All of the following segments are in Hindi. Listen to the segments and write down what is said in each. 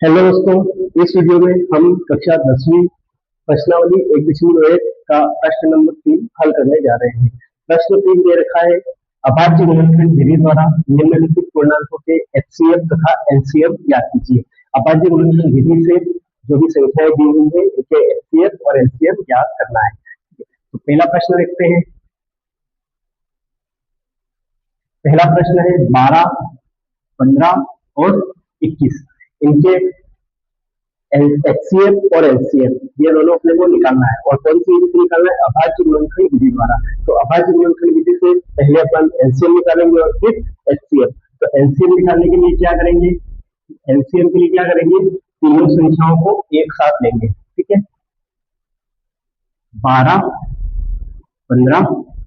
हेलो दोस्तों, इस वीडियो में हम कक्षा 10वीं प्रश्नावली 1.1 का प्रश्न नंबर 3 हल करने जा रहे हैं। प्रश्न 3 दे रखा है, अभाज्य गुणनखंड विधि द्वारा निम्नलिखित पूर्णांकों के एचसीएफ तथा एलसीएम ज्ञात कीजिए। अभाज्य गुणनखंड विधि से जो भी संख्याएं दी हुई है उनके एचसीएफ और एलसीएम ज्ञात करना है। तो पहला प्रश्न देखते हैं। पहला प्रश्न है 12, 15 और 21, इनके एचसीएफ और एलसीएम ये दोनों अपने को निकालना है। और कौन सी विधि निकालना है? अभाज्य गुणनखंड विधि द्वारा। तो अभाज्य गुणनखंड विधि से पहले अपन एलसीएम निकालेंगे और फिर एचसीएफ। तो एलसीएम निकालने के लिए क्या करेंगे? एलसीएम के लिए क्या करेंगे? तीनों संख्याओं को एक साथ लेंगे। ठीक है, 12, 15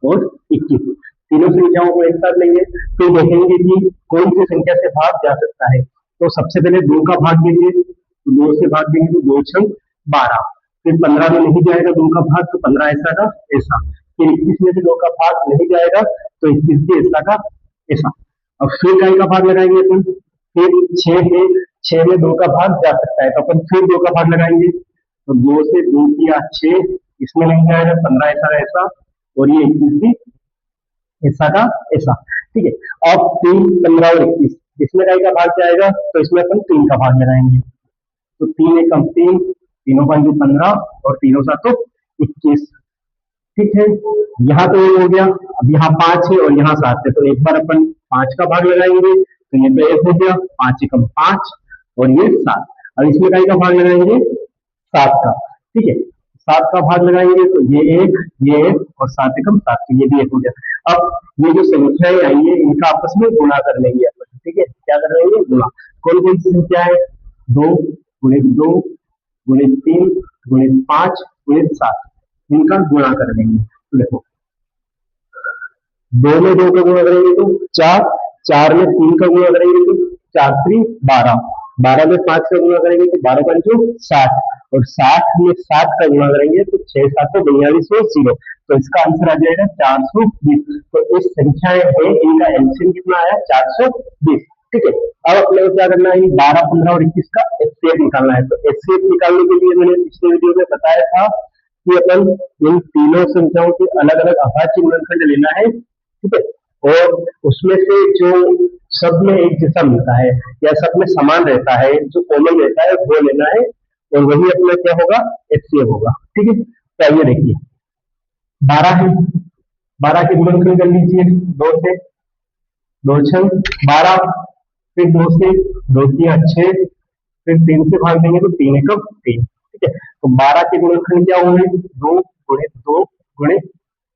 और 21 तीनों संख्याओं को एक साथ लेंगे। फिर देखेंगे कि कौन सी संख्या से भाग जा सकता है। तो सबसे पहले 2 का भाग देंगे, तो 2 से भाग देंगे तो 2 छंग 12। फिर 15 में नहीं जाएगा 2 का भाग, तो 15 ऐसा का ऐसा। फिर 21 में भी 2 का भाग नहीं जाएगा, तो 21 भी ऐसा का ऐसा। अब फिर काय का भाग लगाएंगे अपन? फिर 6 है, 6 में 2 का भाग जा सकता है, तो अपन फिर 2 का भाग लगाएंगे। तो 2 से 2 किया 6, इसमें नहीं जाएगा, 15 ऐसा का ऐसा, और ये 21 भी ऐसा का ऐसा। ठीक है, अब 3, 15 और 21 इसमें काय का भाग जाएगा, तो इसमें अपन 3 का भाग लगाएंगे। तो 3 एकम 3, तीनों 5 15 और तीनों 7 21। ठीक है, यहाँ तो ये हो गया। अब यहाँ 5 है और यहाँ 7 है, तो एक बार अपन 5 का भाग लगाएंगे, तो ये तो 1 हो गया, 5 एकम 5 और ये 7। अब इसमें काय का भाग लगाएंगे? 7 का। ठीक है, 7 का भाग लगाएंगे तो ये 1 और 7 एकम 7, तो ये भी 1 हो गया। अब ये जो संख्याएं आई है इनका आपस में गुणा कर लेंगे अपन। ठीक है, क्या कर लेंगे? गुणा। कौन कौन सी संख्या है? 2 गुणित 2 गुणित 3 गुणित 5 गुणित 7, इनका गुणा कर लेंगे। तो देखो, 2 में 2 का गुणा करेंगे तो 4, 4 में 3 का गुणा करेंगे तो 4 3 12, 12 में 5 का गुणा करेंगे तो 12 5 60, और 60 में 7 का गुणा करेंगे तो 6 7 42 0। तो इसका आंसर आ जाएगा 420। तो इस संख्याएं है इनका एलसीएम कितना आया? 420। ठीक है, अब अपने को क्या करना है? 12, 15 और 21 का एचसीएफ निकालना है। तो एचसीएफ निकालने के लिए मैंने पिछले वीडियो में बताया था कि अपन इन तीनों संख्याओं के अलग अलग अभाज्य गुणनखंड लेना है। ठीक है, और उसमें से जो सब में एक जैसा मिलता है या सब में समान रहता है, जो कॉमन रहता है वो लेना है, और वही अपना क्या होगा? एचसीएफ होगा। ठीक है, तो आइए देखिए, 12 है, 12 के गुणनखंड कर लीजिए 2 से, 2 छंग 12, फिर 2 से 2 किया 6, फिर 3 से भाग देंगे तो 3 एकम 3। ठीक है, तो 12 के गुणनखंड क्या हुए? 2 गुणित 2 गुणित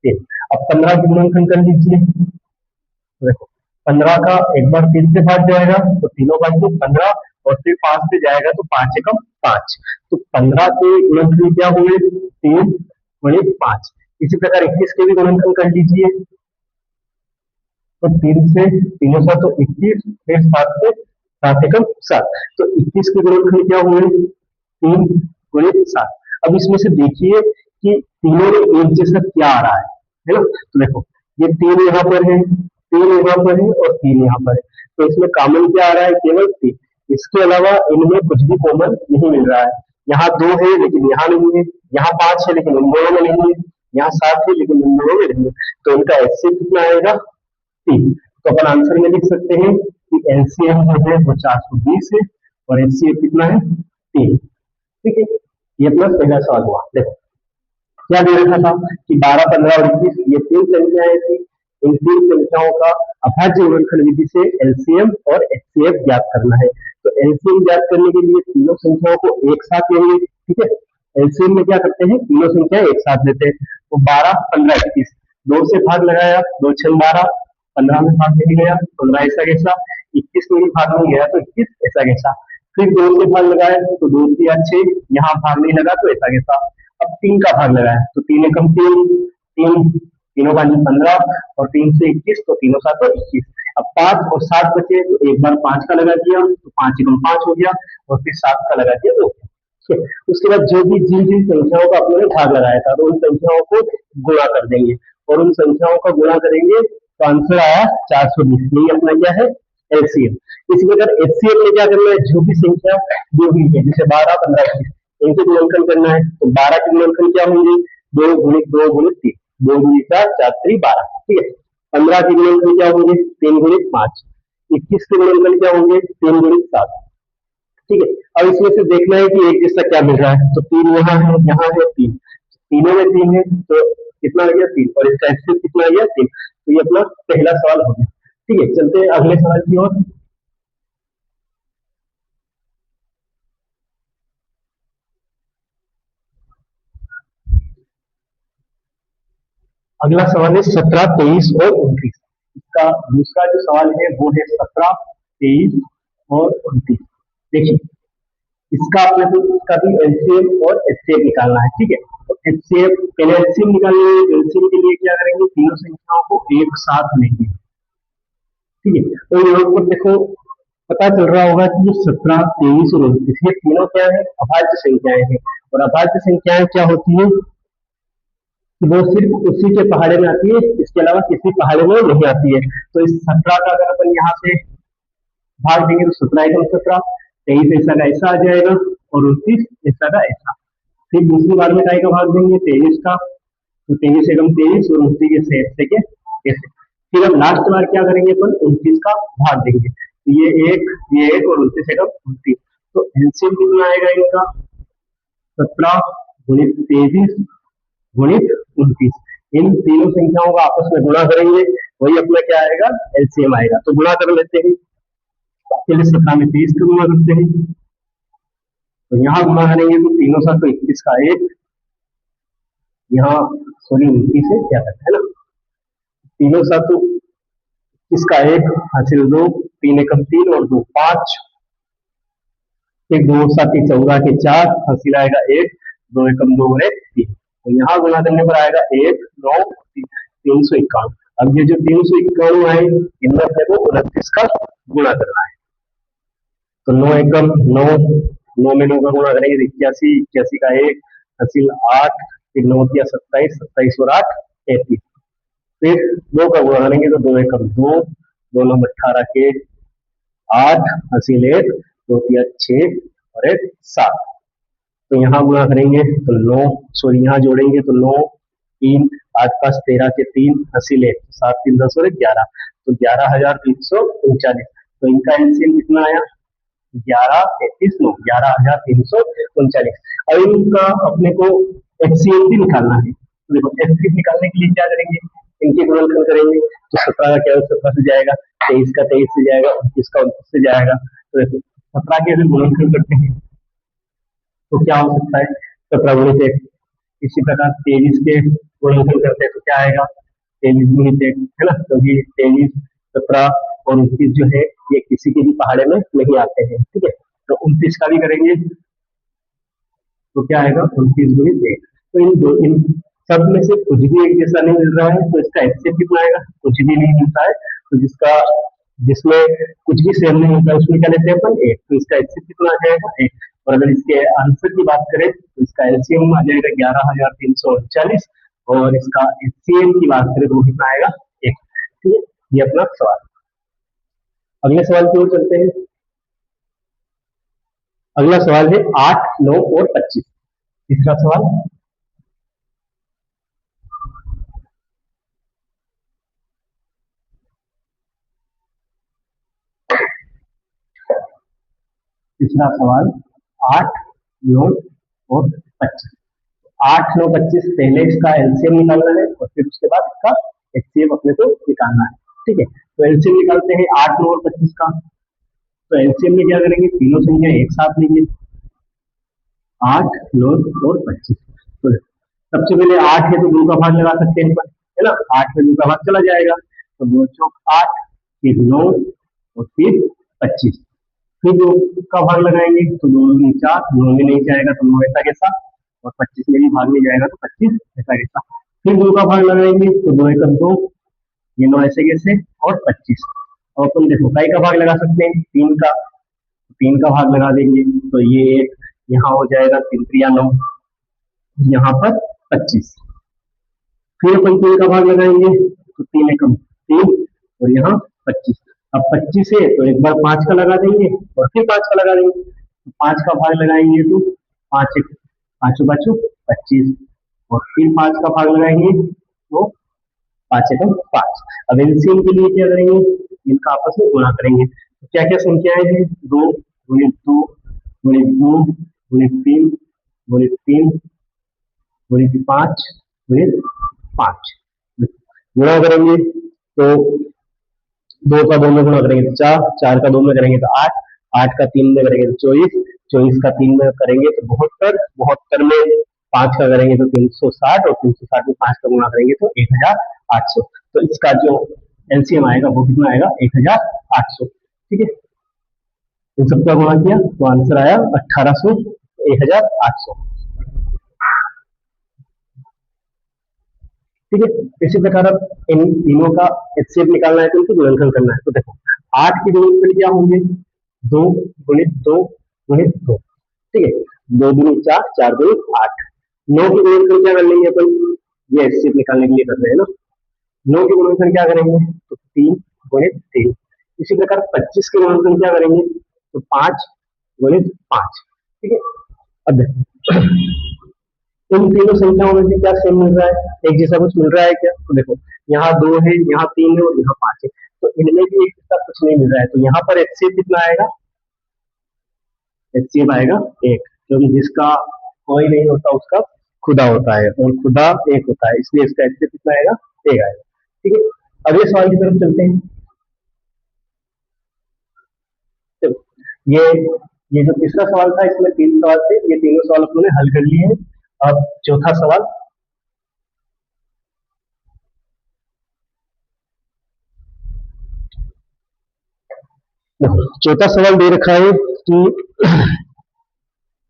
3। अब 15 के गुणनखंड कर लीजिए। तो देखो, 15 का एक बार 3 से भाग जाएगा तो तीनों भाग 15, और फिर 5 से जाएगा तो 5 एकम 5। तो 15 के गुणनखंड क्या हुए? 3 गुणित 5। इसी प्रकार 21 के भी गुणनखंड कर लीजिए। तो 3 से 3 7 तो 21, फिर 7 से 7 एकम 7। तो 21 के गुणनखंड क्या हुए? 3 गुणित 7। अब इसमें से देखिए कि तीनों में एक जैसा क्या आ रहा है ना? तो देखो, ये 3 यहाँ पर है, 3 यहाँ पर है और 3 यहाँ पर है, तो इसमें कॉमन क्या आ रहा है? केवल 3। इसके अलावा इनमें कुछ भी कॉमन नहीं मिल रहा है। यहाँ 2 है लेकिन यहाँ नहीं है, यहाँ 5 है लेकिन इन दोनों में नहीं है, यहाँ 7 है लेकिन इन दोनों में नहीं है। तो इनका एचसीएफ कितना आएगा? 3। तो अपन आंसर में लिख सकते हैं कि एलसीएम जो है वो 420 है और एचसीएफ कितना है? 3। ठीक है, ये अपना पहला सवाल हुआ। देखो, क्या दे रखा था कि 12, 15 और 21 ये 3 संख्याएं थी। इन 3 संख्याओं का अभाज्य गुणनखंड विधि से एलसीएम और एचसीएफ ज्ञात करना है। तो एलसीएम ज्ञात करने के लिए तीनों संख्याओं को एक साथ लेंगे। ठीक है, एलसीएम में क्या करते हैं? तीनों संख्याएं एक साथ लेते हैं। तो 12, 15, 21, 2 से भाग लगाया, 2 6 12, 15 में भाग नहीं गया, 15 ऐसा कैसा, 21 में भी भाग नहीं गया तो 21 ऐसा कैसा। फिर 2 से भाग लगाया तो 2 किया 6, यहाँ भाग नहीं लगा तो ऐसा कैसा। अब 3 का भाग लगाया तो 3 एकम 3, 3 तीनों 5 15 और 3 से 21, तो तीनों 7 तो 21। अब 5 और 7 बचे, तो एक बार 5 का लगा दिया तो 5 एकम 5 हो गया, और फिर 7 का लगा दिया तो उसके बाद जो भी जिन जिन संख्याओं का अपने भाग लगाया था तो उन संख्याओं को गुणा कर देंगे, और उन संख्याओं का गुणा करेंगे तो आंसर आया 420। यही अपना क्या है? एलसीएम। इसी प्रकार एचसीएफ में क्या करना है? जो भी संख्या जो भी है, जैसे 12, 15, 20, इनके गुणनखंड करना है तो 12 के गुणनखंड क्या होंगे, 2 गुणित 2 गुणित 3, 2 दूनी 4, 4 3 12, ठीक है। 15 के गुणनखंड क्या होंगे, 3 गुणित 5, 21 के गुणनखंड क्या होंगे, 3 गुणित 7, ठीक है। अब इसमें से देखना है कि एक जैसा क्या मिल रहा है, तो 3 यहाँ है 3, तीनों में 3 है तो कितना आ गया 3, और इसका एक्सेस कितना आ गया 3, तो ये अपना पहला सवाल हो गया, ठीक है। चलते हैं अगले सवाल की ओर। अगला सवाल है 17, 23 और 29। इसका दूसरा जो सवाल है वो है 17, 23 और 29। देखिए इसका अपने को इसका भी एलसीएम और एचसीएफ निकालना है, ठीक है। तो एचसीएफ पहले एलसीएम निकालने में एलसीएम के लिए क्या करेंगे, तीनों संख्याओं को एक साथ लेंगे, ठीक है। तो यहाँ पर देखो पता चल रहा होगा कि ये 17, 23 और 29 ये तीनों क्या है, अभाज्य संख्याएं हैं। और अभाज्य संख्याएं क्या होती है कि वो सिर्फ उसी के पहाड़े में आती है, इसके अलावा किसी पहाड़े में नहीं आती है। तो इस 17 का अगर अपन यहाँ से भाग देंगे तो 17 एकम 17, 23 ऐसा का ऐसा आ जाएगा और 29 ऐसा का ऐसा। फिर दूसरी बार में का भाग देंगे 23 का, तो 23 एकम 23 और 29 ऐसे ऐसे के ऐसे। फिर अब लास्ट बार क्या करेंगे अपन, 29 का भाग देंगे, तो ये एक और 29 एकम 29। तो एलसीएम कितना आएगा इनका, 17 गुणित 23 गुणित 29। इन तीनों संख्याओं का आपस में गुणा करेंगे, वही अपना क्या आएगा, एलसीएम आएगा। तो गुणा कर लेते हैं, पहले 17 में 23 का गुणा करते हैं, तो यहाँ गुणा करेंगे तो तीनों साथ तो 21 का एक, यहाँ सॉरी 29 है क्या करता है ना, तीनों साथ तो इसका एक हासिल 2, 3 एकम 3 और 2 5, एक 2 7 14 के 4 हासिल आएगा 1, 2 एकम 2 और 1 3। तो यहाँ गुणा करने पर आएगा 1 9 351। अब ये जो 351 आए इनमें से वो 29 का गुणा करना है, तो 9 एकम 9, 9 में 9 का गुणा करेंगे 81, 81 का 1 हासिल 8, फिर 9 दिया 27, 27 और 8 33। फिर 2 का गुणा करेंगे तो 2 एकम 2, 2 9 18 के 8 हासिल 1, 2 दिया 6 और 1 7। तो यहाँ गुणा करेंगे तो 9 सॉरी यहाँ जोड़ेंगे तो 9 3 8 5 13 के 3 हासिल 1, 7 3 10 और 11, तो 11,339। तो इनका एलसीएम कितना आया, 11 33 9, 11,339। अब इनका अपने को एचसीएफ भी निकालना है, तो देखो एचसीएफ निकालने के लिए क्या करेंगे, इनके गुणनखंड करेंगे, तो 17 का क्या 17 से जाएगा, 23 का 23 से जाएगा, 29 का 29 से जाएगा। तो देखो 17 के अगर गुणनखंड करते हैं तो क्या हो सकता है, 17 गुणित 1। इसी प्रकार 23 के गुणनखंड करते हैं तो क्या आएगा, 23 गुणित 1 है ना, क्योंकि 23 17 और 29 जो है ये किसी के भी पहाड़े में नहीं आते हैं, ठीक है। तो 29 का भी करेंगे तो क्या आएगा, 29 गुणित 1। तो इन सब में से कुछ भी एक जैसा नहीं मिल रहा है, तो इसका एचसीएफ कितना आएगा, कुछ भी नहीं मिलता है, तो जिसमें कुछ भी सेम नहीं होता है उसमें क्या लेते हैं अपन 1, तो इसका एचसीएफ कितना आ जाएगा 1। और अगर इसके आंसर की बात करें तो इसका एलसीएम आ जाएगा 11,339, और इसका एचसीएम की बात करें तो कितना आएगा 1, ठीक है। ये अपना सवाल। अगले सवाल की ओर चलते हैं। अगला सवाल है 8 9 और 25। तीसरा सवाल, तीसरा सवाल 8 9 और 25। 8 9 25 पहले इसका एलसीएम निकालना है और फिर उसके बाद इसका एचसीएफ अपने को निकालना है, ठीक है। तो एलसीएम निकालते हैं 8 9 और 25 का, तो एलसीएम में क्या करेंगे, तीनों संख्या एक साथ लेंगे, 8 9 और 25। तो सबसे पहले 8 है तो 2 का भाग लगा सकते हैं, है ना, 8 में 2 का भाग चला जाएगा, तो 2 चौक 8, फिर 9 और फिर 25। फिर 2 का भाग लगाएंगे तो 2 दूनी 4, 9 में नहीं जाएगा तो 9 ऐसा कैसा, और 25 में भी भाग नहीं जाएगा तो 25 ऐसा कैसा। फिर 2 का भाग लगाएंगे तो 2 एकम 2, ये 9 ऐसे कैसे और 25। और तुम देखो कई का भाग लगा सकते हैं, 3 का, 3 का भाग लगा देंगे तो ये एक यहाँ हो जाएगा 3 3 9, यहाँ पर 25। फिर अपन 3 का भाग लगाएंगे तो 3 एकम 3 और यहाँ 25। अब 25 है तो एक बार 5 का लगा देंगे और फिर 5 का लगा देंगे, तो 5 का भाग लगाएंगे तो 5 एक 5 पाँचों 25, और फिर 5 का भाग लगाएंगे तो 5 एकम 5। अब एलसीएम के लिए क्या करेंगे, इनका आपस में गुणा करेंगे। तो क्या क्या संख्याएं हैं, 2 गुणित 2 गुणित 2 गुणित 3 गुणित 3 गुणित 5 गुणित 5, गुणा करेंगे तो 2 का 2 में गुणा करेंगे तो 4, 4 का 2 में करेंगे तो 8, 8 का 3 में करेंगे तो 24, 24 का 3 में करेंगे तो 72, 72 में 5 का करेंगे तो 360, और 360 में 5 का गुणा करेंगे तो 1800। तो इसका जो एलसीएम आएगा वो कितना आएगा, 1800। ठीक है, इन सबका गुणा किया तो आंसर आया 1800, 1800। ठीक है, इसी प्रकार अब इन तीनों का एचसीएफ निकालना है तो इनको गुणनखंड करना है। तो देखो 8 के गुणनखंड क्या होंगे, 2 गुणित 2 गुणित 2। ठीक है, 2 दूनी 4, 4 दूनी 8। 9 के गुणनखंड क्या कर लेंगे अपन, ये एचसीएफ निकालने के लिए कर रहे हैं ना। 9 के गुणनखंड क्या करेंगे तो 3 गुणित 3। इसी प्रकार 25 के गुणनखंड क्या करेंगे तो 5 गुणित 5। ठीक है, अब इन तीनों संख्याओं में से क्या सेम मिल रहा है, एक जैसा कुछ मिल रहा है क्या, तो देखो यहाँ 2 है, यहाँ 3 है और यहाँ 5 है, तो इनमें भी एक जैसा कुछ नहीं मिल रहा है। तो यहाँ पर एचसीएफ कितना आएगा, एचसीएफ आएगा 1, क्योंकि जिसका कोई नहीं होता उसका खुदा होता है, और खुदा 1 होता है, इसलिए इसका एचसीएफ कितना आएगा, 1 आएगा। ठीक है, अगले सवाल की तरफ चलते हैं। ये जो तीसरा सवाल था इसमें 3 सवाल थे, ये तीनों सवाल अपने हल कर लिए हैं। अब चौथा सवाल, चौथा सवाल दे रखा है कि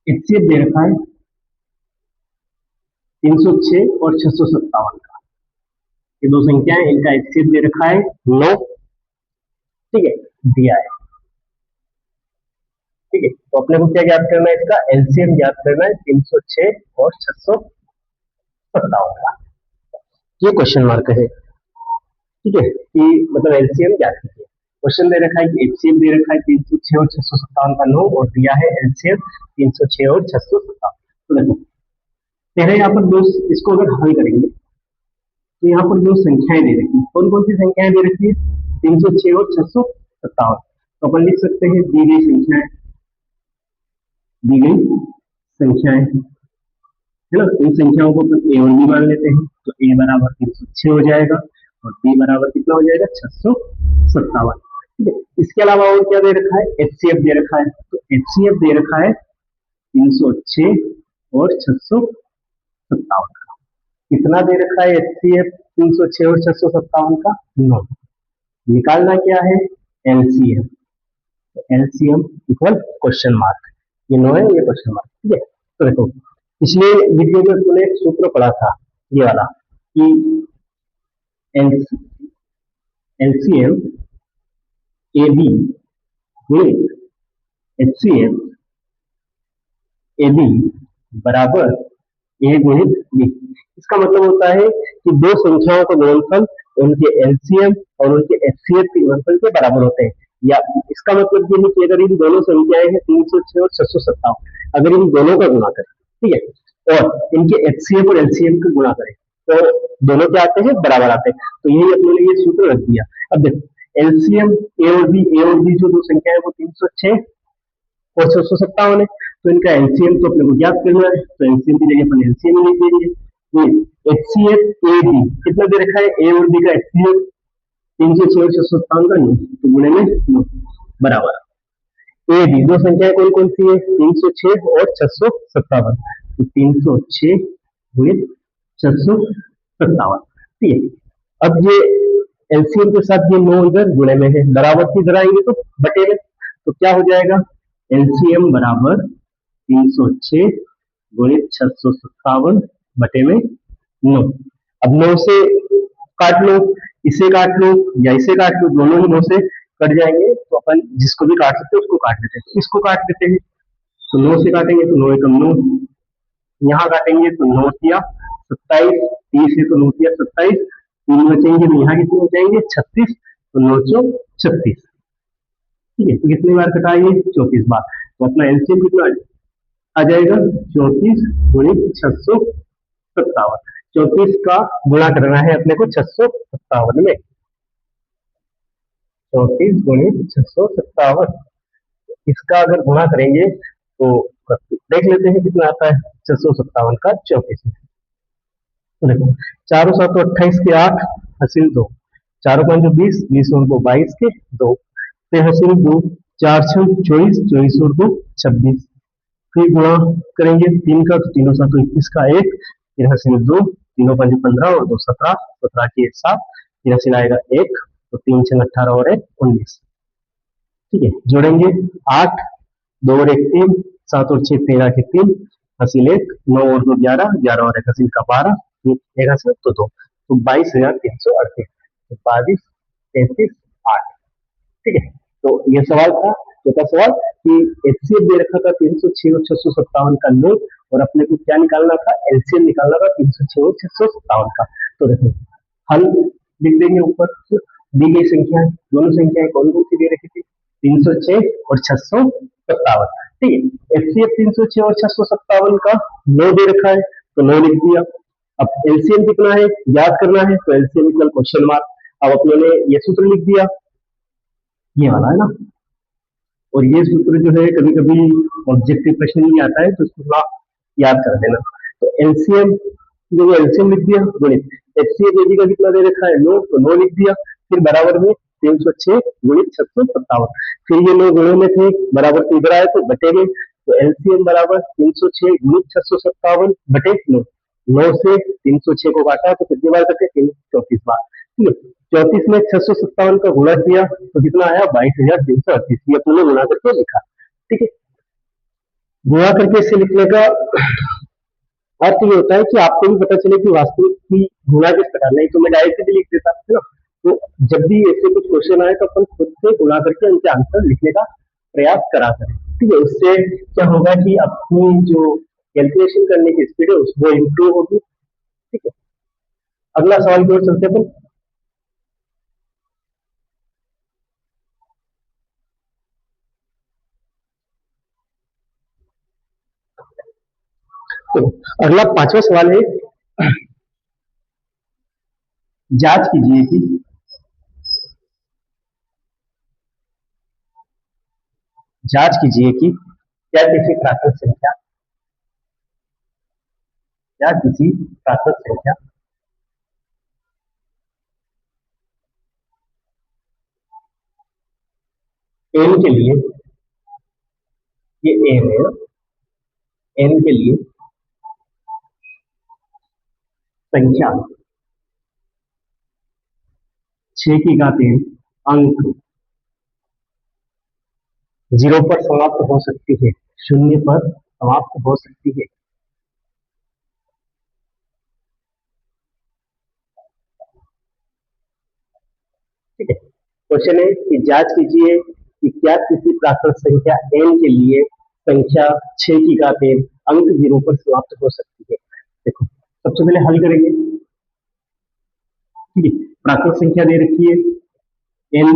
एचसीएफ दे रखा है 306 और 657 का, ये दो संख्याएं, इनका एचसीएफ दे रखा है 9। ठीक है, दिया है। ठीक है, तो अपने को क्या ज्ञात करना है, इसका एलसीएम ज्ञात करना है 306 और 657 का, ये क्वेश्चन मार्क है। ठीक है, कि मतलब एलसीएम ज्ञात कीजिए। क्वेश्चन दे रखा है कि एचसीएफ दे रखा है 306 और 657 का 9, और दिया है एलसीएम 306 और 657। तो देखो पहले यहाँ पर दो, इसको अगर हल करेंगे तो यहाँ पर दो संख्याएं दे रखी है। कौन कौन सी संख्याएं दे रखी है, 306 और 657। तो अपन लिख सकते हैं दी गई संख्याएं, दी गई संख्याएं है ना, इन संख्याओं को अपन ए और बी मान लेते हैं। तो ए बराबर 306 हो जाएगा और बी बराबर कितना हो जाएगा, 657। ठीक है, इसके अलावा और क्या दे रखा है, एचसीएफ दे रखा है। तो एचसीएफ दे रखा है 306 और 657 का। कितना दे रखा है एचसीएफ 306 और 657 का, 9। निकालना क्या है, LCM. LCM equal question mark, ये 9 है, ये क्वेश्चन मार्क। ठीक है, तो देखो पिछले वीडियो में तूने एक सूत्र पढ़ा था ये वाला कि एलसीएम ए बी गुणित एचसीएफ ए बी बराबर ए गुणित बी। इसका मतलब होता है कि दो संख्याओं का गुणनफल उनके एलसीएम और उनके एचसीएफ के गुणनफल के बराबर होते हैं। या इसका मतलब ये है कि अगर इन दोनों संख्याएं हैं 306 और 657, अगर इन दोनों का गुणा करें, ठीक है, और इनके एचसीएफ और एलसीएम का गुणा करें तो दोनों क्या आते हैं, बराबर आते हैं। तो यही अपने लिए ये सूत्र रख दिया। अब देखो एलसीएम ए और बी जो दो संख्या है वो 306 और 657 है, तो इनका एलसीएम तो अपने को ज्ञात करना है। तो एलसीएम की जगह अपन एलसीएम लिख देंगे। एचसीएफ ए बी कितना दे रखा है, ए और बी का एचसीएफ 306 और 657 का 9, तो गुणे में 9 बराबर ए बी। दो संख्याएं कौन कौन सी है, 306 और 657। तो 306 गुणित 657। ठीक है, अब ये एलसीएम के साथ ये 9 इधर गुणे में है, बराबर की इधर आएंगे तो बटे में, तो क्या हो जाएगा, एलसीएम बराबर 306 गुणित 657 बटे में 9। अब 9 से काट लो, इसे काट लो या इसे काट लो, दोनों ही 9 से कट जाएंगे। तो अपन जिसको भी काट सकते हैं उसको काट लेते हैं। इसको काट लेते हैं, तो 9 से काटेंगे तो 9 एकम 9, यहाँ काटेंगे तो 9 किया 27, 30 है तो 9 किया 27, 3 बचेंगे तो यहाँ कितने बचेंगे 36, तो 9 चौ 36। ठीक है, तो कितनी बार कटा ये, 34 बार। तो अपना एलसीएम कितना आ जाएगा 34 गुणित 657। 34 का गुणा करना है अपने को 657 में, 34 गुणित 657। इसका अगर गुणा करेंगे तो देख लेते हैं कितना आता है 657 का 34 में। तो देखो 4 7 28 के 8 हासिल 2, 4 5 20, 20 और 2 22 के 2, फिर हासिल 2, 4 6 24, 24 और 2 26, फिर गुणा करेंगे 3 का तो 3 7 21 का 1, फिर हासिल 2, 3 5 15 और 2 17, 17 के 7, फिर हासिल आएगा 1, तो 3 6 18 और 1 19। ठीक है, जोड़ेंगे 8, 2 और 1 3, 7 और 6 13 के 3, हासिल 1, 9 और 2 11, 11 और 1 हासिल का 12, एक हासिल तो 2, तो 22,338, 22 33 8। ठीक है, तो ये सवाल था, छोटा सवाल कि एचसीएफ दे रखा था 306 और 657 का लो, और अपने को क्या निकालना था, एलसीएम निकालना था 306 और 657 का। तो देखो हल लिख देंगे ऊपर, दी गई संख्या दोनों संख्याएं कौन कौन सी दे रखी थी, 306 और 657। ठीक है, एचसीएफ 306 और 657 का लो दे रखा है तो लो लिख दिया। अब एलसीएम कितना है याद करना है, तो एलसीएम इक्वल क्वेश्चन मार्क। अब अपने ने ये सूत्र लिख दिया, ये वाला है ना, और ये सूत्र जो है कभी कभी ऑब्जेक्टिव प्रश्न नहीं आता है तो इसको थोड़ा याद कर लेना। तो एलसीएम जो एलसीएम लिख दिया गुणित एचसीएफ एबी का कितना दे रखा है नो, तो नो लिख दिया, फिर बराबर में 306 गुणित 657, फिर ये नो गुणे में थे बराबर से इधर आए तो बटे में, तो एलसीएम बराबर 306 गुणित 657 बटे 9, 9 से 306 को काटा तो कितनी बार कटे 34 बार। ठीक है, 34 में 657 का गुणा किया तो कितना आया 22,338, ये अपने गुणा करके लिखा। ठीक है, गुणा करके इसे लिखने का अर्थ ये होता है कि आपको भी पता चले कि वास्तविक की गुणा किस प्रकार, नहीं तो मैं डायरेक्ट भी लिख देता है ना। तो जब भी ऐसे कुछ क्वेश्चन आए तो अपन खुद से गुणा करके उनके आंसर लिखने का प्रयास करा करें। ठीक है, उससे क्या होगा कि अपनी जो कैलकुलेशन करने की स्पीड है वो इम्प्रूव होगी। ठीक है, अगला सवाल की ओर चलते हैं अपन। तो अगला 5वां सवाल है, जांच कीजिए कि क्या किसी प्राकृत संख्या एन के लिए, ये एन है, एन के लिए संख्या 6 की घात n अंक 0 पर समाप्त हो सकती है, 0 पर समाप्त हो सकती है। ठीक है, क्वेश्चन है कि जांच कीजिए कि क्या किसी प्राकृत संख्या n के लिए संख्या 6 की घात n अंक 0 पर समाप्त हो सकती है। देखो सबसे पहले हल करेंगे। ठीक है, प्राकृत संख्या दे रखी है n,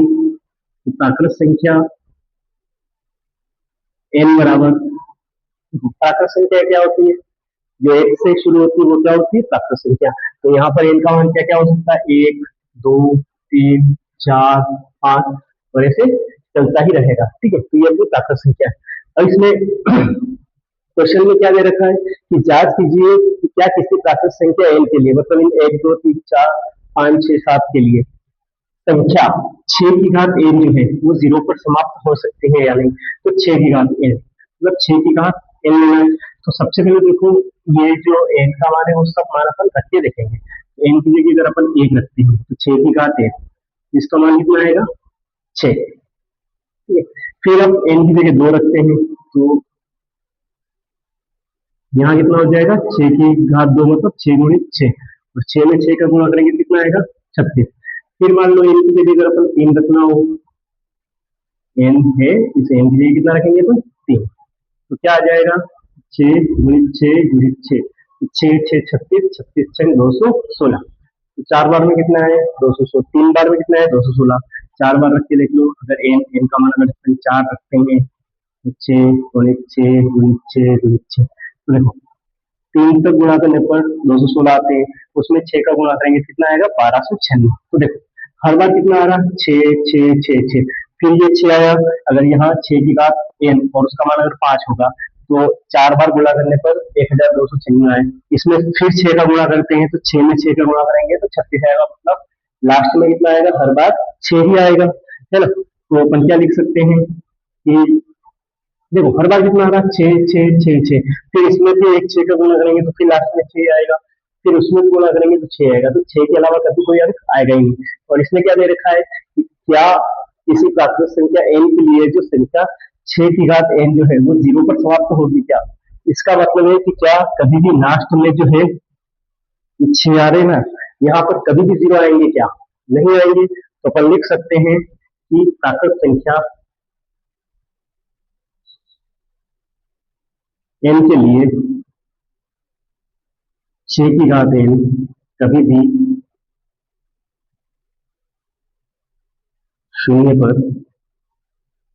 तो प्राकृत संख्या n बराबर, प्राकृत संख्या क्या होती है, जो एक से शुरू होती है वो क्या होती है प्राकृत संख्या। तो यहाँ पर n का मान क्या क्या हो सकता है, 1 2 3 4 5 और ऐसे चलता ही रहेगा। ठीक है, तो ये अपनी प्राकृत संख्या है। अब इसमें क्वेश्चन में क्या दे रखा है कि जांच कीजिए कि क्या किसी प्राकृत संख्या n के लिए, मतलब इन 1 2 3 4 5 6 7 के लिए संख्या 6 की घात n जो है वो 0 पर समाप्त हो सकती है या नहीं। तो 6 की घात n मतलब 6 की घात n लेना है। तो सबसे पहले देखो ये जो n का मान है वो सब मान अपन रख के देखेंगे। n की जगह अगर अपन 1 रखते हैं तो 6 की घात n, इसका मान कितना आएगा 6। ठीक है, फिर हम n की जगह 2 रखते हैं तो यहाँ कितना हो जाएगा 6 की घात 2 मतलब 6 गुणित 6, और 6 में 6 का गुणा करेंगे तो कितना आएगा 36। फिर मान लो n की जगह अगर अपन 3 रखना हो, n है इस n की जगह कितना रखेंगे तो 3, तो क्या आ जाएगा 6 गुणित 6 गुणित 6, 6 6 36, 36 6 216, तो 4 बार में कितना है 216, 3 बार में कितना है 216, 4 बार रख के देख लो, अगर n का मान अगर 4 रखते हैं छः गुणित छः गुणित छः गुणित छः। तो देखो 3 तक गुणा करने पर 216 आते हैं, उसमें 6 का गुणा करेंगे कितना आएगा 1296। तो देखो हर बार कितना आ रहा है 6 6 6 6, फिर ये 6 आया। अगर यहाँ 6 की घात n और उसका मान अगर 5 होगा तो 4 बार गुणा करने पर 1296 आए। इसमें फिर 6 का गुणा करते हैं तो 6 में 6 का गुणा करेंगे तो 36 आएगा, मतलब लास्ट में कितना आएगा हर बार 6 ही आएगा, है ना। तो अपन क्या लिख सकते हैं कि देखो हर बार कितना आ रहा है 6 6 6 6, फिर इसमें भी एक 6 का गुणा करेंगे तो फिर लास्ट में 6 आएगा, फिर उसमें भी गुणा करेंगे तो 6 आएगा, तो 6 के अलावा कभी कोई अंक आएगा ही नहीं। और इसमें क्या दे रखा है कि क्या किसी प्राकृत संख्या n के लिए जो संख्या 6 की घात n जो है वो 0 पर समाप्त होगी क्या। इसका मतलब है कि क्या कभी भी लास्ट में जो है ये 6 आ रहे हैं ना, यहाँ पर कभी भी 0 आएंगे क्या, नहीं आएंगे। तो अपन लिख सकते हैं कि प्राकृत संख्या n के लिए 6 की घात n कभी भी 0 पर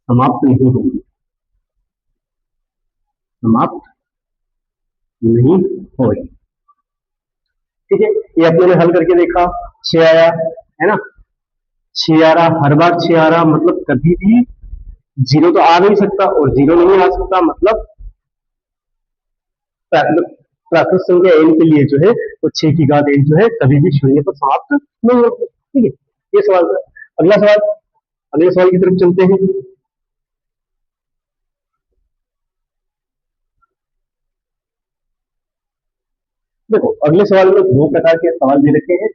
समाप्त नहीं होगी, समाप्त नहीं होगी। ठीक है, ये अपने ने हल करके देखा, 6 आया है ना, 6 आ रहा, हर बार 6 आ रहा, मतलब कभी भी 0 तो आ नहीं सकता और 0 नहीं आ सकता, मतलब प्राकृत संख्या n के लिए जो है वो 6 की घात n जो है कभी भी 0 पर समाप्त नहीं होगी। ठीक है, ये सवाल था। अगला सवाल, अगले सवाल की तरफ चलते हैं। देखो अगले सवाल में दो प्रकार के सवाल दे रखे हैं,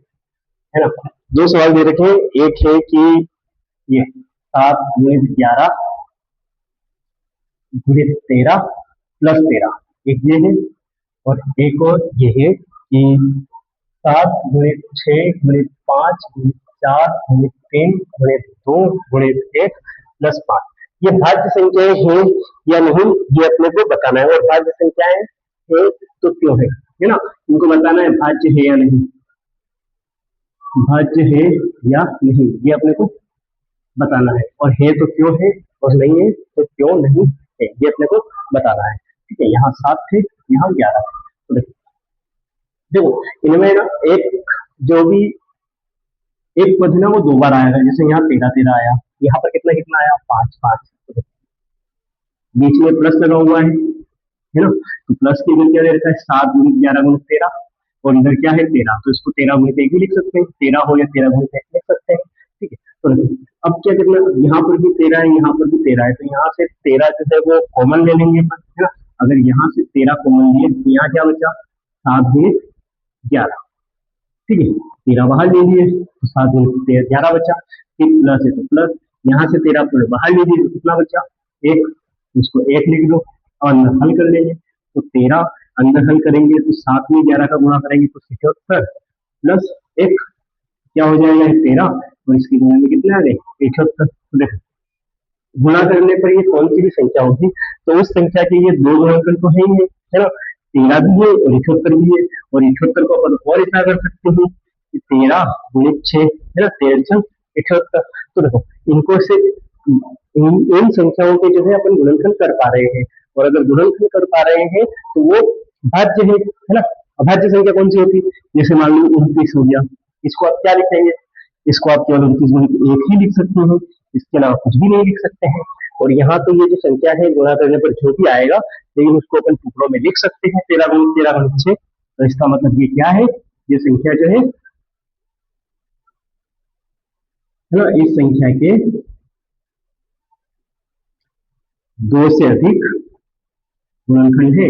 है ना। दो सवाल दे रखे हैं, एक है कि ये 7 गुणित 11 गुणित 13 प्लस 13, एक ये है, और एक और ये है कि 7 गुणित 6 गुणित 5 गुणित 4 गुणित 3 गुणित 2 गुणित 1 प्लस 5। ये भाज्य संख्याएं हैं या नहीं ये अपने को बताना है, और भाज्य संख्याएं है तो क्यों है ना, इनको बताना है भाज्य है या नहीं, भाज्य है या नहीं ये अपने को बताना है, और है तो क्यों है और नहीं है तो क्यों नहीं है ये अपने को बताना है। ठीक है, यहाँ 7 थे, यहाँ 11 थे। तो देखो देखो इनमें ना एक जो भी एक पद है ना वो 2 बार आएगा, जैसे यहाँ 13 13 आया, यहाँ पर कितना कितना आया 5 5, बीच में प्लस लगा हुआ है ना। तो प्लस की इधर क्या दे रखा है 7 गुणित 11 गुणित 13, और इधर क्या है 13, तो इसको 13 गुणित 1 भी लिख सकते हैं, 13 हो या 13 गुणित 1 लिख सकते हैं। ठीक है, तो अब क्या करना, यहाँ पर भी 13 है, यहाँ पर भी 13 है, तो यहाँ से 13 जो है वो कॉमन ले लेंगे अपन, है ना। अगर यहाँ से 13 कॉमन लिए तो यहाँ क्या बचा 7 गुणित 11। ठीक है, 13 बाहर ले लिए तो 7 गुणित 11 बचा, फिर प्लस है तो प्लस, यहाँ से 13 पूरे बाहर ले लिए तो कितना बचा 1, इसको 1 लिख दो और अंदर हल कर लेंगे। तो 13 अंदर हल करेंगे तो 7 में 11 का गुणा करेंगे तो 77 प्लस 1 क्या हो जाएगा 13, और इसकी गुणा में कितने आ गए 71। तो देखो गुणा करने पर ये कौन सी भी संख्या होगी तो उस संख्या के ये दो गुणनखंड तो है ही है ना, 13 भी है और 71 भी है, और 71 को अपन और इतना कर सकते हैं कि 13 गुणित 6 है ना, 13 71। तो देखो इनको से इन संख्याओं के जो है अपन गुणनखंड कर पा रहे हैं, और अगर गुणनखंड कर पा रहे हैं तो वो भाज्य है ना। अभाज्य संख्या कौन सी होती है, जैसे मान लो 29 हो गया, इसको आप क्या लिखेंगे, इसको आप केवल 29 गुणित 1 ही लिख सकते हैं, इसके अलावा कुछ भी नहीं लिख सकते हैं। और यहाँ तो ये जो संख्या है गुणा करने पर जो भी आएगा, लेकिन उसको अपन टुकड़ों में लिख सकते हैं 13 गुणित 6। तो इसका मतलब ये क्या है, ये संख्या जो है ना, इस संख्या के 2 से अधिक गुणनखंड है।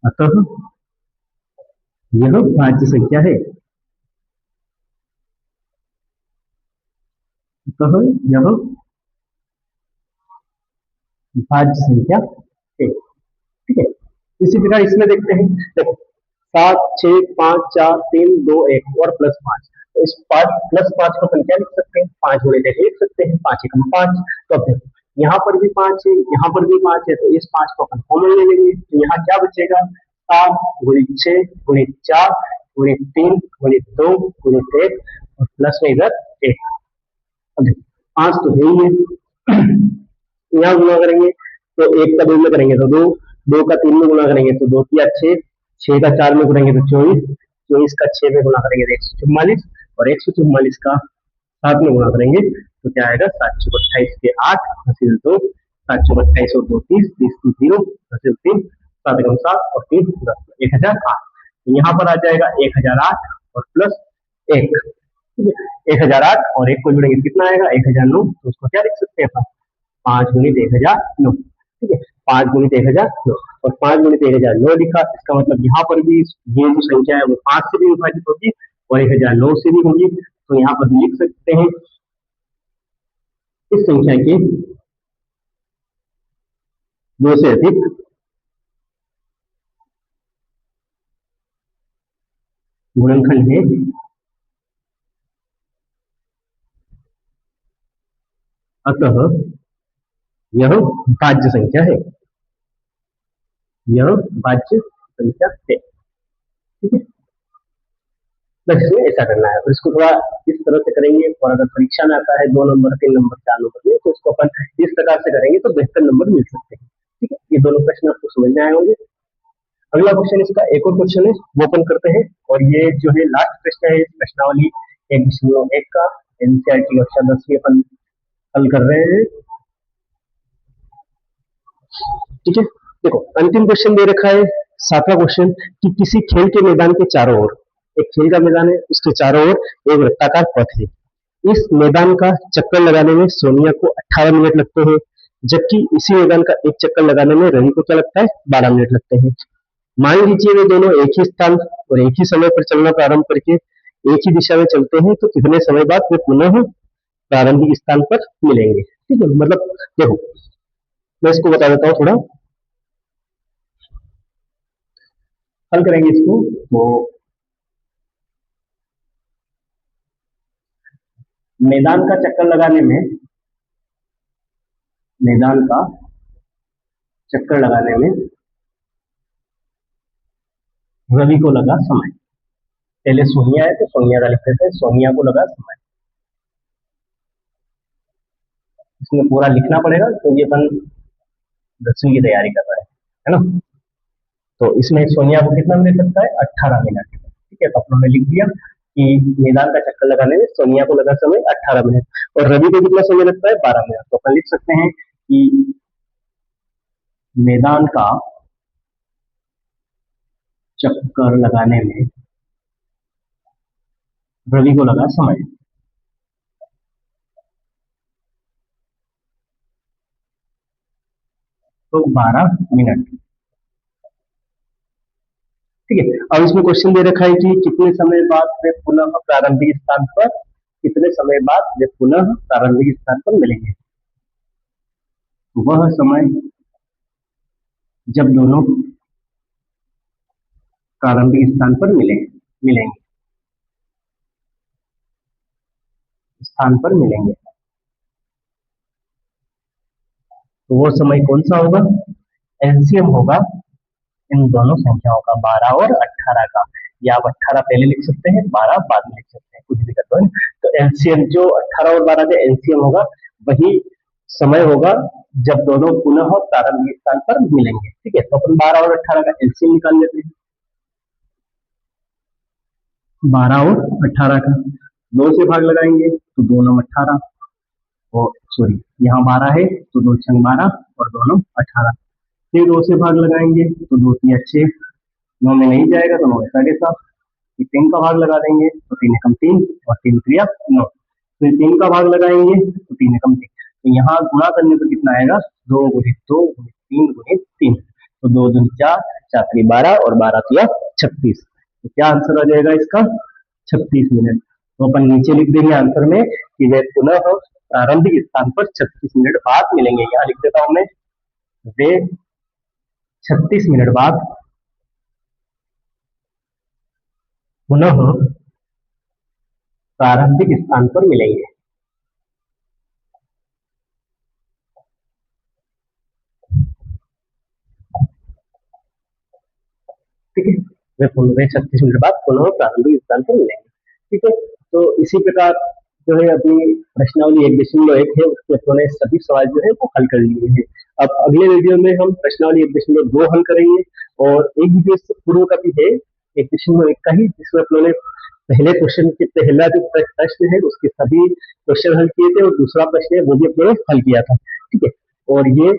अतः यह भाज्य संख्या है, अतः यह भाज्य संख्या है। ठीक है, इसी प्रकार इसमें देखते हैं, देखो 7 6 5 4 3 2 1 और प्लस 5, तो इस 5 प्लस 5 को अपन क्या लिख सकते हैं 5 गुणित 1 लिख सकते हैं, 5 एकम 5। तो अब देखो यहाँ पर भी 5 है, यहाँ पर भी 5 है, तो इस 5 को अपन कॉमन ले लेंगे, तो यहाँ क्या बचेगा 7 गुणित 6 गुणित 4 गुणित 3 गुणित 2 गुणित 1 और प्लस में इधर 1। ओके, 5 तो है ही है। यहाँ गुना करेंगे तो 1 का 2 में करेंगे तो 2, 2 का 3 में गुना करेंगे तो 2 तिया 6, 6 का 4 में करेंगे तो 24, 24 का 6 में गुना करेंगे तो 144, और 144 का 7 में गुना करेंगे तो क्या आएगा, 7 चौक 28 के 8 हासिल 2, 7 चौक 28 और 2 30, 30 की 0 हासिल 3, 7 एकम 7 और 3 10, 1008। यहाँ पर आ जाएगा 1008 और प्लस 1, 1008 और 1 को जोड़ेंगे तो कितना आएगा, 1009। तो उसको क्या लिख सकते हैं अपन, 5 गुणित 1009। ठीक है, 5 गुणित 1009 और 5 गुणित 1009 लिखा। इसका मतलब यहाँ पर भी ये जो संख्या है वो 5 से भी विभाजित होगी और 1009 से भी होगी। तो यहाँ पर लिख सकते हैं इस संख्या के 2 से अधिक गुणनखंड है अतः यह भाज्य संख्या है, यह भाज्य संख्या है। ठीक है, बस इसमें ऐसा करना है। तो इसको थोड़ा इस तरह से करेंगे और अगर परीक्षा में आता है 2 नंबर 3 नंबर 4 नंबर में तो इसको अपन इस प्रकार से करेंगे तो बेहतर नंबर मिल सकते हैं। ठीक है, ये दोनों प्रश्न आपको समझ में आए होंगे। अगला क्वेश्चन, इसका एक और क्वेश्चन है वो अपन करते हैं, और ये जो है लास्ट प्रश्न है इस प्रश्नावली 1.1 का, एनसीईआरटी कक्षा 10वीं अपन हल कर रहे हैं। ठीक है, देखो अंतिम क्वेश्चन दे रखा है 7वां क्वेश्चन कि किसी खेल के मैदान के चारों ओर, एक खेल का मैदान है उसके चारों ओर एक वृत्ताकार पथ है। इस मैदान का चक्कर लगाने में सोनिया को 18 मिनट लगते हैं, जबकि इसी मैदान का एक चक्कर लगाने में रवि को क्या लगता है, 12 मिनट लगते हैं। मान लीजिए वे दोनों एक ही स्थान और एक ही समय पर चलना प्रारंभ करके एक ही दिशा में चलते हैं, तो कितने समय बाद वे पुनः प्रारंभिक स्थान पर मिलेंगे। ठीक है, मतलब देखो मैं इसको बता देता हूँ थोड़ा, हल करेंगे इसको। तो मैदान का चक्कर लगाने में, मैदान का चक्कर लगाने में रवि को लगा समय, पहले सोनिया है तो सोनिया का लिख देते हैं, सोनिया को लगा समय। इसमें पूरा लिखना पड़ेगा क्योंकि अपन 10वीं की तैयारी कर रहे हैं, है ना। तो इसमें सोनिया को कितना मिनट लगता है, 18 मिनट। ठीक है, तो अपने लिख दिया कि मैदान का चक्कर लगाने में सोनिया को लगा समय 18 मिनट और रवि को कितना समय लगता है, 12 मिनट। तो अपन लिख सकते हैं कि मैदान का चक्कर लगाने में रवि को लगा समय तो 12 मिनट। ठीक है, अब इसमें क्वेश्चन दे रखा है कि कितने समय बाद वे पुनः प्रारंभिक स्थान पर, कितने समय बाद वे पुनः प्रारंभिक स्थान पर मिलेंगे। वह समय जब दोनों प्रारंभिक स्थान पर मिलेंगे स्थान पर मिलेंगे। तो वो समय कौन सा होगा, एलसीएम होगा इन दोनों संख्याओं का, 12 और 18 का। या आप 18 पहले लिख सकते हैं, 12 बाद में लिख सकते हैं, कुछ दिक्कत नहीं। तो एलसीएम जो 18 और 12 का एलसीएम होगा वही समय होगा जब दोनों पुनः प्रारंभिक स्थान पर मिलेंगे। ठीक है, तो अपन 12 और 18 का एलसीएम निकाल लेते हैं। 12 और 18 का 2 से भाग लगाएंगे तो 2 9 18, और सॉरी यहाँ 12 है तो 2 6 12 और 2 9 18। फिर 2 से भाग लगाएंगे तो 2 3 6, 9 में नहीं जाएगा तो 9 साढ़े 7। फिर 3 का भाग लगा देंगे तो 3 एकम 3 और 3 3 9। फिर 3 का भाग लगाएंगे तो 3 एकम 3। तो यहाँ गुणा करने पर कितना आएगा, 2 गुणित 2 गुणित 3 गुणित 3। तो 2 दूनी 4, 4 3 12 और 12 3 36। तो क्या आंसर आ जाएगा इसका, 36 मिनट। तो अपन नीचे लिख देंगे आंसर में कि वे पुनः प्रारंभिक स्थान पर 36 मिनट बाद मिलेंगे। यहाँ लिख देता हूं मैं, वे 36 मिनट बाद पुनः प्रारंभिक स्थान पर मिलेंगे। ठीक है, वे 36 मिनट बाद पुनः प्रारंभिक स्थान पर मिलेंगे। ठीक है, तो इसी प्रकार जो है अपनी प्रश्नावली 1.1 है उसके अपने सभी सवाल जो है वो हल कर लिए हैं। अब अगले वीडियो में हम प्रश्नावली 1.2 हल करेंगे और एक वीडियो इससे पूर्व का भी है 1.1 का ही, जिसमें अपने पहले क्वेश्चन के पहला जो प्रश्न है उसके सभी क्वेश्चन हल किए थे और दूसरा प्रश्न है वो भी अपने हल किया था। ठीक है, और ये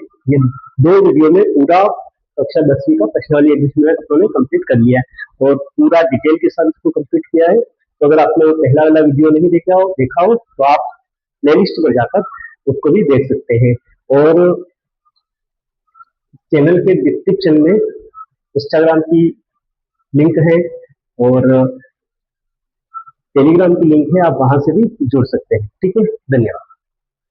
दो वीडियो में पूरा कक्षा 10वीं का प्रश्नावली 1.1 अपनों ने कंप्लीट कर लिया है और पूरा डिटेल के साथ इसको कंप्लीट किया है। तो अगर आपने वो पहला वाला वीडियो नहीं देखा हो तो आप प्लेलिस्ट पर जाकर उसको भी देख सकते हैं। और चैनल के डिस्क्रिप्शन में इंस्टाग्राम की लिंक है और टेलीग्राम की लिंक है, आप वहां से भी जुड़ सकते हैं। ठीक है, धन्यवाद।